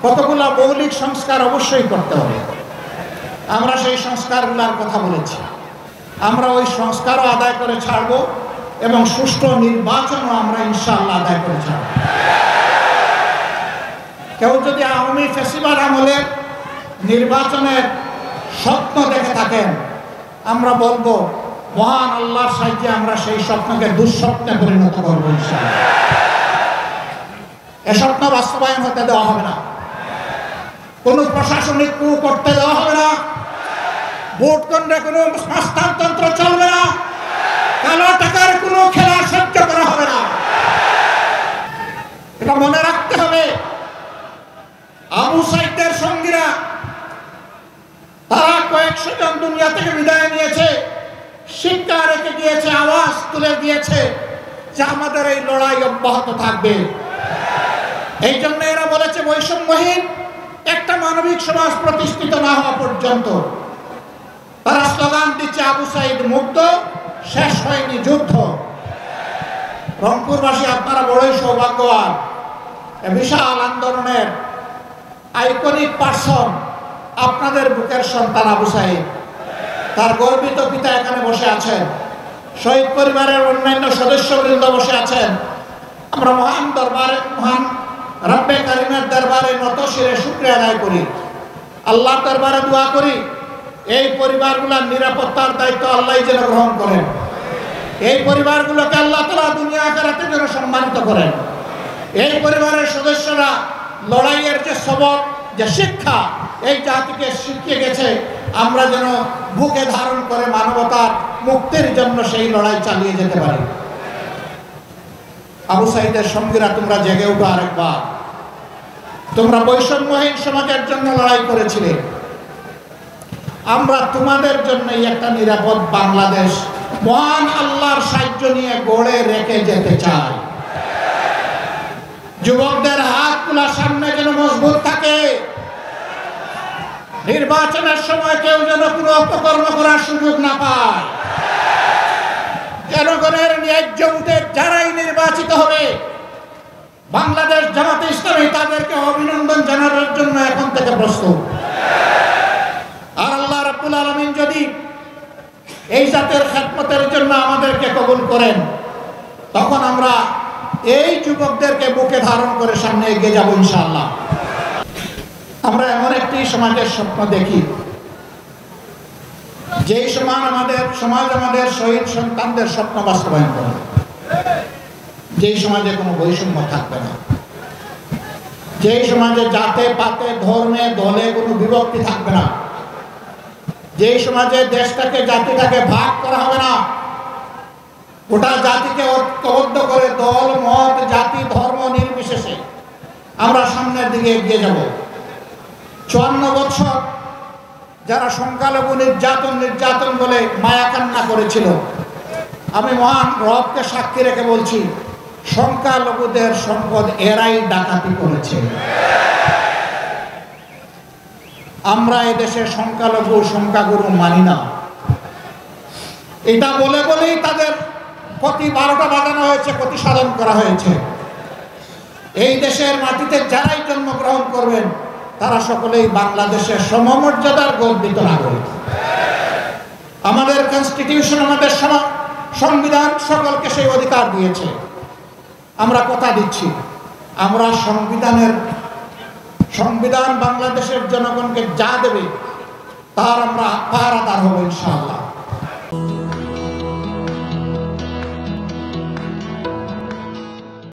কতগুলো মৌলিক সংস্কার অবশ্যই করতে হবে। আমরা সেই সংস্কারগুলোর কথা বলেছি। আমরা ওই সংস্কারও আদায় করে ছাড়ব এবং সুষ্ঠু নির্বাচনও আমরা ইনশাআল্লাহ আদায় করে ছাড়ব। কেউ যদি আওয়ামী ফ্যাসিবাদ আমলের নির্বাচনের স্বপ্ন দেখে থাকেন, আমরা বলবো মহান আল্লাহর সাহায্যে আমরা সেই স্বপ্নকে দুঃস্বপ্নে পরিণত করবো ইনশাআল্লাহ। এ স্বপ্ন বাস্তবায়ন হতে দেওয়া হবে না, কোনো প্রশাসনিক কূ করতে দেওয়া হবে না, ভোট কেন্দ্রে কোনো হস্তান্তর চলবে না, কালো টাকার কোনো খেলা সহ্য করা হবে না। এটা মনে রাখতে হবে। আবু সাইদের সঙ্গীরা তারা কয়েকশো জন দুনিয়া থেকে বিদায় নিয়েছে, শিক্ষা রেখে গিয়েছে, আওয়াজ তুলে দিয়েছে যে আমাদের এই লড়াই অব্যাহত থাকবে। এই জন্য এরা বলেছে বৈষম্যহীন একটা মানবিক সমাজ প্রতিষ্ঠিত না হওয়া পর্যন্ত। তারা স্লোগান দিচ্ছে আবু সাইদ মুক্ত, শেষ হয়নি যুদ্ধ। রংপুরবাসী আপনারা বড়ই সৌভাগ্যবান। বিশাল আন্দোলনের আইকনিক পার্সন আপনাদের বুকের সন্তান আবু সাইদ। তার গর্বিত পিতা এখানে বসে আছেন, শহীদ পরিবারের অন্যান্য সদস্যবৃন্দ বসে আছেন। আমরা মহান দরবারে, মহান রব্বে কারিমের দরবারে নত শিরে শুকরিয়া আদায় করি, আল্লাহর দরবারে দোয়া করি এই পরিবারগুলোর নিরাপত্তার দায়িত্ব আল্লাহ যেন গ্রহণ করেন। এই পরিবারগুলোকে আল্লাহ তাআলা দুনিয়া আখিরাতে যেন সম্মানিত করেন। এই পরিবারের সদস্যরা লড়াইয়ের যে সবক, যে শিক্ষা এই জাতিকে শিখিয়ে গেছে, আমরা যেন বুকে ধারণ করে মানবতার মুক্তির জন্য সেই লড়াই চালিয়ে যেতে পারি। আবু সাইদের সঙ্গীরা তোমরা জেগে উঠো আরেকবার। তোমরা বৈষম্যহীন সমাজের জন্য লড়াই করেছিলে, আমরা তোমাদের জন্যই একটা নিরাপদ বাংলাদেশ মহান আল্লাহর সাহায্য নিয়ে গড়ে রেখে যেতে চাই। যুবকদের হাতগুলো সামনে যেন মজবুত থাকে, নির্বাচনের সময় কেউ যেন কোনো অপকর্ম করার সুযোগ না পায়। জনগণের ন্যায্য ভোটে যারাই নির্বাচিত হবে, বাংলাদেশ জামাতে ইসলামী তাদেরকে অভিনন্দন জানানোর জন্য এখন থেকে প্রস্তুত। আর আল্লাহ রাব্বুল আলামিন যদি এই জাতের খেদমতের জন্য আমাদেরকে কবুল করেন, তখন আমরা এই যুবকদেরকে বুকে ধারণ করে সামনে এগিয়ে যাব ইনশাআল্লাহ। আমরা এমন একটি সমাজের স্বপ্ন দেখি যেই সমাজ আমাদের শহীদ সন্তানদের স্বপ্ন বাস্তবায়ন করে, যেই সমাজে কোনো বৈষম্য থাকবে না, যেই সমাজে জাতে পাতে ধর্মে দলে কোনো বিভক্তি থাকবে না, যেই সমাজে দেশটাকে জাতিটাকে ভাগ করা হবে না, গোটা জাতিকে ঐক্যবদ্ধ করে দল মত জাতি ধর্ম নির্বিশেষে আমরা সামনের দিকে এগিয়ে যাব। 54 বছর যারা সংখ্যালঘু নির্যাতন বলে মায়া কান্না করেছিল, আমি মহান রবকে সাক্ষী রেখে বলছি, সংখ্যালঘুদের সম্পদ এরাই ডাকাতি করেছে। আমরা এদেশে সংখ্যাগুরু মানি না। এটা বলেই তাদের প্রতি 12টা বাজানো হয়েছে, প্রতি সাধন করা হয়েছে। এই দেশের মাটিতে যারাই জন্মগ্রহণ করবেন তারা সকলেই বাংলাদেশের সমমর্যাদার গর্বিত নাগরিক। আমাদের কনস্টিটিউশন, আমাদের সংবিধান সকলকে সেই অধিকার দিয়েছে। আমরা কথা দিচ্ছি, আমরা সংবিধান বাংলাদেশের জনগণকে যা দেবে তার আমরা পাহারাদার হব ইনশাআল্লাহ।